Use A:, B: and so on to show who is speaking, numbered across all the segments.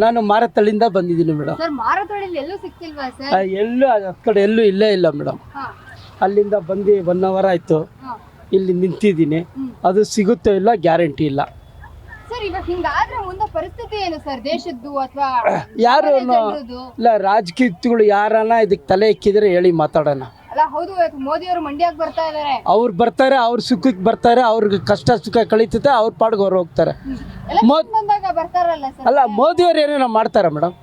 A: ನಾನು ಮಾರತಳ್ಳಿಂದ ಬಂದಿದ್ದೀನಿ madam.
B: Sir ಮಾರತಳ್ಳಿಯಲ್ಲಿ ಎಲ್ಲೂ ಸಿಕ್ತಿಲ್ವಾ ಸರ್?
A: ಎಲ್ಲೂ ಆ ಕಡೆ ಎಲ್ಲೂ ಇಲ್ಲೇ ಇಲ್ಲ ಮೇಡಮ್. ಅಲ್ಲಿಂದ ಬಂದು 1 hour ಆಯಿತು, ಇಲ್ಲಿ ನಿಂತಿದ್ದೀನಿ. ಅದು ಸಿಗುತ್ತೋ ಇಲ್ಲ ಗ್ಯಾರಂಟಿ ಇಲ್ಲ
B: ಸರ್. ಇವಾಗ ಹಿಂಗಾದ್ರೆ ಮುಂದೆ ಪರಿಸ್ಥಿತಿ ಏನು ಸರ್ ದೇಶದ್ದು ಅಥವಾ
A: ಯಾರು ಇಲ್ಲ ರಾಜಕೀಯಗಳು ಯಾರನ್ನ ಇದಕ್ಕೆ ತಲೆ ಎಕ್ಕಿದ್ರೆ ಹೇಳಿ ಮಾತಾಡೋಣ.
B: ಅಲ್ಲ ಹೌದು, ಮೋದಿ ಅವರು ಮಂಡ್ಯಕ್ಕೆ ಬರ್ತಾ ಇದಾರೆ.
A: ಅವ್ರು ಬರ್ತಾರೆ, ಅವ್ರ ಸುಖಕ್ಕೆ ಬರ್ತಾರೆ, ಅವ್ರಿಗೆ ಕಷ್ಟ ಸುಖ ಕಳೀತದೆ, ಅವ್ರ ಪಾಡ್ಗೆ ಅವ್ರು ಹೋಗ್ತಾರೆ.
B: ಬಂದಾಗ ಬರ್ತಾರಲ್ಲ ಸರ್.
A: ಅಲ್ಲ ಮೋದಿಯವ್ರು ಏನೇನೋ ಮಾಡ್ತಾರ ಮೇಡಮ್,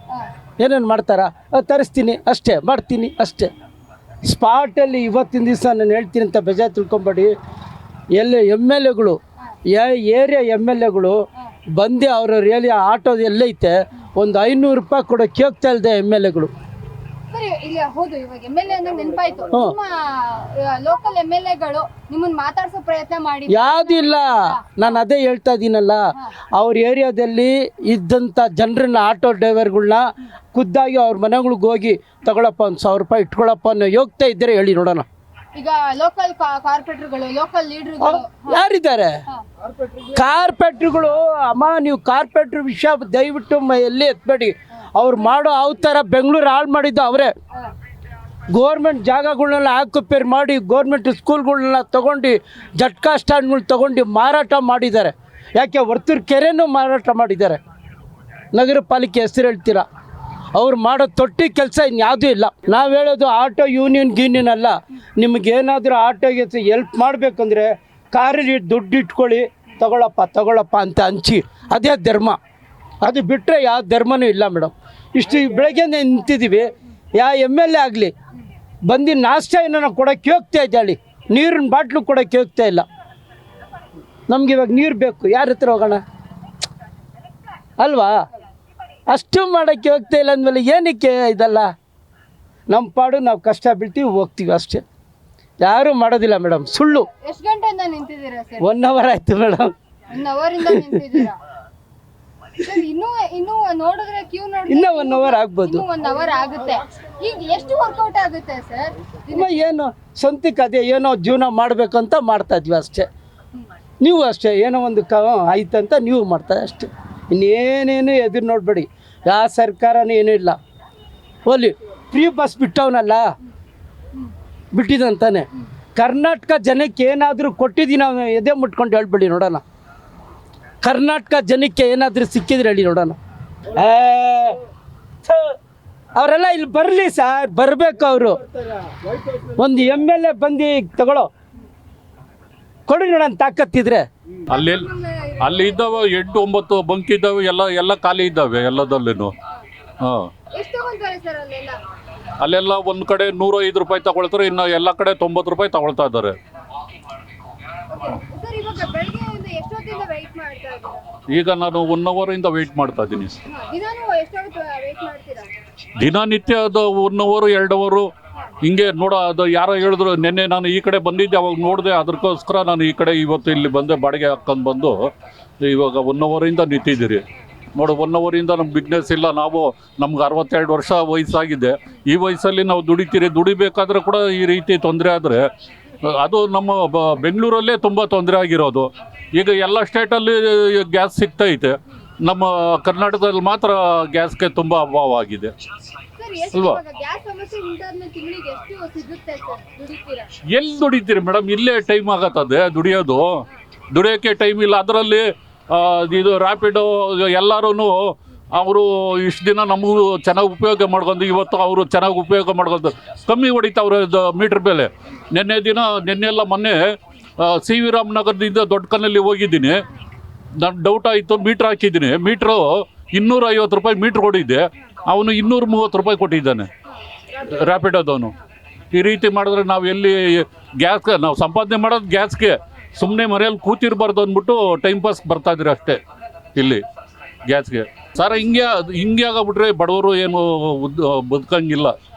A: ಏನೇನು ಮಾಡ್ತಾರ? ತರಿಸ್ತೀನಿ ಅಷ್ಟೇ, ಮಾಡ್ತೀನಿ ಅಷ್ಟೇ. ಸ್ಪಾಟಲ್ಲಿ ಇವತ್ತಿನ ದಿವಸ ನಾನು ಹೇಳ್ತೀನಿ ಅಂತ ಬೇಜಾರು ತಿಳ್ಕೊಂಬೇಡಿ. ಎಲ್ಲಿ MLAಗಳು ಏರಿಯಾ MLAಗಳು ಬಂದು ಅವ್ರವ್ರು ಹೇಳಿ ಆಟೋದು ಎಲ್ಲೈತೆ ಒಂದು 500 ರೂಪಾಯಿ ಕೊಡೋಕೆ ಹೋಗ್ತಾ ಇಲ್ಲದೆ MLAಗಳು.
B: ಸರಿ, ಇಲ್ಲಿ ಹೌದು, ಇವಾಗ MLA ಅಂದ್ರೆ ನೆನಪಾಯ್ತು. ನಿಮ್ಮ ಲೋಕಲ್ MLAಗಳು ನಿಮ್ಮನ್ನ ಮಾತಾಡ್ಸೋ ಪ್ರಯತ್ನ ಮಾಡಿ
A: ಯಾವ್ದು ಇಲ್ಲ. ನಾನು ಅದೇ ಹೇಳ್ತಾ ಇದ್ದೀನಲ್ಲ, ಅವ್ರ ಏರಿಯಾದಲ್ಲಿ ಇದ್ದಂಥ ಜನರನ್ನ ಆಟೋ ಡ್ರೈವರ್ಗಳನ್ನ ಖುದ್ದಾಗಿ ಅವ್ರ ಮನೆಗಳಿಗೆ ಹೋಗಿ ತಗೊಳಪ್ಪ 1,000 ರೂಪಾಯಿ ಇಟ್ಕೊಳಪ್ಪ ಅನ್ನೋ ಹೋಗ್ತಾ ಇದ್ದರೆ ಹೇಳಿ ನೋಡೋಣ.
B: ಈಗ ಲೋಕಲ್ ಕಾರ್ಪೊರೇಟರ್ಗಳು, ಲೋಕಲ್ ಲೀಡರ್ಗಳು
A: ಯಾರಿದ್ದಾರೆ? ಕಾರ್ಪೊರೇಟರ್ಗಳು. ಅಮ್ಮ ನೀವು ಕಾರ್ಪೊರೇಟರ್ ವಿಷಯ ದಯವಿಟ್ಟು ಎಲ್ಲಿ ಎತ್ಬೇಡಿ. ಅವ್ರು ಮಾಡೋ ಅವತಾರ ಬೆಂಗಳೂರು ಹಾಳು ಮಾಡಿದ್ದು ಅವರೇ. ಗೋರ್ಮೆಂಟ್ ಜಾಗಗಳನ್ನೆಲ್ಲ ಆಕ್ಯುಪೇರ್ ಮಾಡಿ ಗೋರ್ಮೆಂಟ್ ಸ್ಕೂಲ್ಗಳನ್ನ ತೊಗೊಂಡು ಜಟ್ಕಾ ಸ್ಟ್ಯಾಂಡ್ಗಳು ತೊಗೊಂಡು ಮಾರಾಟ ಮಾಡಿದ್ದಾರೆ. ಯಾಕೆ ವರ್ತೂರು ಕೆರೆನೂ ಮಾರಾಟ ಮಾಡಿದ್ದಾರೆ. ನಗರ ಪಾಲಿಕೆ ಹೆಸರು ಹೇಳ್ತೀರಾ? ಅವ್ರು ಮಾಡೋ ತೊಟ್ಟಿ ಕೆಲಸ ಇನ್ಯಾವುದೂ ಇಲ್ಲ. ನಾವು ಹೇಳೋದು ಆಟೋ ಯೂನಿಯನ್ ಅಲ್ಲ. ನಿಮಗೇನಾದರೂ ಆಟೋಗೆ ಎಲ್ಪ್ ಮಾಡಬೇಕಂದ್ರೆ ಕಾರಲ್ಲಿ ದುಡ್ಡು ಇಟ್ಕೊಳ್ಳಿ, ತಗೊಳಪ್ಪ ಅಂತ ಹಂಚಿ, ಅದೇ ಧರ್ಮ. ಅದು ಬಿಟ್ಟರೆ ಯಾವ ಧರ್ಮನೂ ಇಲ್ಲ ಮೇಡಮ್. ಇಷ್ಟು ಬೆಳಗ್ಗೆ ನಿಂತಿದ್ದೀವಿ, ಯಾವ MLA ಆಗಲಿ ಬಂದು ನಾಷ್ಟ ಏನೋ ಕೊಡೋಕ್ಕೆ ಹೋಗ್ತಾ ಇದ್ದಾಳಿ, ನೀರಿನ ಬಾಟ್ಲು ಕೊಡೋಕ್ಕೆ ಹೋಗ್ತಾ ಇಲ್ಲ. ನಮ್ಗೆ ಇವಾಗ ನೀರು ಬೇಕು, ಯಾರ ಹತ್ರ ಹೋಗೋಣ ಅಲ್ವಾ? ಅಷ್ಟು ಮಾಡೋಕ್ಕೆ ಹೋಗ್ತಾ ಇಲ್ಲ ಅಂದಮೇಲೆ ಏನಕ್ಕೆ ಇದಲ್ಲ? ನಮ್ಮ ಪಾಡು ನಾವು ಕಷ್ಟ ಬೀಳ್ತೀವಿ, ಹೋಗ್ತೀವಿ ಅಷ್ಟೇ. ಯಾರೂ ಮಾಡೋದಿಲ್ಲ ಮೇಡಮ್, ಸುಳ್ಳು.
B: ಎಷ್ಟು ಗಂಟೆಯಿಂದ ನಿಂತಿದ್ದೀರಾ ಸರ್?
A: 1 hour ಆಯಿತು ಮೇಡಮ್.
B: 1 hour ಇಂದ ನಿಂತಿದ್ದೀರಾ? ಇನ್ನೂ ನೋಡಿದ್ರೆ ಕ್ಯೂ ನೋಡಿ
A: ಇನ್ನೂ 1 hour ಆಗ್ಬೋದು.
B: 1 hour ಆಗುತ್ತೆ. ಈಗ ಎಷ್ಟು ವರ್ಕೌಟ್ ಆಗುತ್ತೆ ಸರ್?
A: ಏನು ಸ್ವಂತಕ್ಕೆ ಅದೇ ಏನೋ ಜೀವನ ಮಾಡಬೇಕಂತ ಮಾಡ್ತಾ ಇದ್ವಿ ಅಷ್ಟೇ. ನೀವು ಅಷ್ಟೇ ಏನೋ ಒಂದು ಆಯ್ತಂತ ನೀವು ಮಾಡ್ತಾ ಅಷ್ಟೇ. ಇನ್ನೇನೇನು ಎದುರು ನೋಡಬೇಡಿ. ಯಾವ ಸರ್ಕಾರನೂ ಏನೂ ಇಲ್ಲ. ಓಲಿ ಫ್ರೀ ಬಸ್ ಬಿಟ್ಟವನಲ್ಲ, ಬಿಟ್ಟಿದಂತಾನೆ. ಕರ್ನಾಟಕ ಜನಕ್ಕೆ ಏನಾದರೂ ಕೊಟ್ಟಿದ್ದೀನಿ ನಾವು ಎದೆ ಮುಟ್ಕೊಂಡು ಹೇಳ್ಬೇಡಿ ನೋಡೋಣ. ಕರ್ನಾಟಕ ಜನಕ್ಕೆ ಏನಾದರೂ ಸಿಕ್ಕಿದ್ರೆ ಹೇಳಿ ನೋಡೋಣ. ಅವರೆಲ್ಲ ಇಲ್ಲಿ ಬರಲಿ ಸರ್, ಬರಬೇಕು. ಅವರು ಒಂದು MLA ಬಂದು ತಗೊಳ್ಳೋ ಕೊಡಿ ನೋಡೋಣ ತಾಕತ್ತಿದ್ರೆ.
C: ಅಲ್ಲಿ ಇದ್ದಾವೆ 8-9 ಬಂಕ್ ಇದ್ದಾವೆ, ಎಲ್ಲ ಖಾಲಿ ಇದ್ದಾವೆ ಎಲ್ಲದಲ್ಲೂ. ಅಲ್ಲೆಲ್ಲ ಒಂದು ಕಡೆ 105 ರೂಪಾಯಿ ತಗೊಳ್ತಾರೆ, ಇನ್ನು ಎಲ್ಲ ಕಡೆ 90 ರೂಪಾಯಿ ತಗೊಳ್ತಾ ಇದ್ದಾರೆ. ಈಗ ನಾನು 1 hour ಇಂದ ವೆಯ್ಟ್ ಮಾಡ್ತಾ ಇದ್ದೀನಿ. ದಿನನಿತ್ಯ ಅದು 1 hour 2 hour ಹಿಂಗೆ ಅದು ಯಾರೋ ಹೇಳಿದ್ರು. ನಿನ್ನೆ ನಾನು ಈ ಕಡೆ ಬಂದಿದ್ದೆ, ಅವಾಗ ನೋಡಿದೆ. ಅದಕ್ಕೋಸ್ಕರ ನಾನು ಈ ಕಡೆ ಇವತ್ತು ಇಲ್ಲಿ ಬಂದೆ, ಬಾಡಿಗೆ ಹಾಕ್ಕೊಂಡು ಬಂದು ಇವಾಗ 1 hour ಇಂದ ನಿಂತಿದ್ದೀರಿ ನೋಡು. 1 hour ಇಂದ ನಮ್ಮ ಬಿಸ್ನೆಸ್ ಇಲ್ಲ. ನಮ್ಗೆ 62 ವರ್ಷ ವಯಸ್ಸಾಗಿದೆ. ಈ ವಯಸ್ಸಲ್ಲಿ ನಾವು ದುಡಿಬೇಕಾದ್ರೆ ಕೂಡ ಈ ರೀತಿ ತೊಂದರೆ ಆದರೆ ಅದು ನಮ್ಮ ಬೆಂಗಳೂರಲ್ಲೇ ತುಂಬ ತೊಂದರೆ ಆಗಿರೋದು. ಈಗ ಎಲ್ಲ ಸ್ಟೇಟಲ್ಲಿ ಗ್ಯಾಸ್ ಸಿಗ್ತೈತೆ, ನಮ್ಮ ಕರ್ನಾಟಕದಲ್ಲಿ ಮಾತ್ರ ಗ್ಯಾಸ್ಗೆ ತುಂಬ ಅಭಾವ ಆಗಿದೆ ಅಲ್ವಾ? ಎಲ್ಲಿ ದುಡಿತೀರಿ ಮೇಡಮ್? ಇಲ್ಲೇ ಟೈಮ್ ಆಗತ್ತದೆ ದುಡಿಯೋಕ್ಕೆ ಟೈಮ್ ಇಲ್ಲ. ಅದರಲ್ಲಿ ಇದು ರ್ಯಾಪಿಡೋ ಎಲ್ಲರೂ ಅವರು ಇಷ್ಟು ದಿನ ನಮಗೂ ಚೆನ್ನಾಗಿ ಉಪಯೋಗ ಮಾಡ್ಕೊಂಡು, ಇವತ್ತು ಅವರು ಚೆನ್ನಾಗಿ ಉಪಯೋಗ ಮಾಡ್ಕೊಂಡು ಕಮ್ಮಿ ಹೊಡಿತಾವ್ರೆ ಮೀಟ್ರ್ ಬೆಲೆ. ಮೊನ್ನೆ CV ರಾಮನಗರದಿಂದ ದೊಡ್ಡ ಕನ್ನಲ್ಲಿ ಹೋಗಿದ್ದೀನಿ. ನಾನು ಡೌಟ್ ಆಯಿತು, ಮೀಟ್ರ್ ಹಾಕಿದ್ದೀನಿ. ಮೀಟ್ರು 250 ರೂಪಾಯಿ ಮೀಟ್ರ್ ಕೊಟ್ಟಿದ್ದೆ, ಅವನು 230 ರೂಪಾಯಿ ಕೊಟ್ಟಿದ್ದಾನೆ ರ್ಯಾಪಿಡೋದವನು. ಈ ರೀತಿ ಮಾಡಿದ್ರೆ ನಾವು ಎಲ್ಲಿ ಗ್ಯಾಸ್ಗೆ ನಾವು ಸಂಪಾದನೆ ಮಾಡೋದು ಗ್ಯಾಸ್ಗೆ. ಸುಮ್ಮನೆ ಮನೆಯಲ್ಲಿ ಕೂತಿರಬಾರ್ದು ಅಂದ್ಬಿಟ್ಟು ಟೈಮ್ ಪಾಸ್ ಬರ್ತಾಯಿದ್ರು ಅಷ್ಟೇ ಇಲ್ಲಿ ಗ್ಯಾಸ್ಗೆ. ಸರ್ ಹಿಂಗೆ ಆಗಬಿಟ್ರೆ ಬಡವರು ಏನು ಬದುಕಂಗಿಲ್ಲ.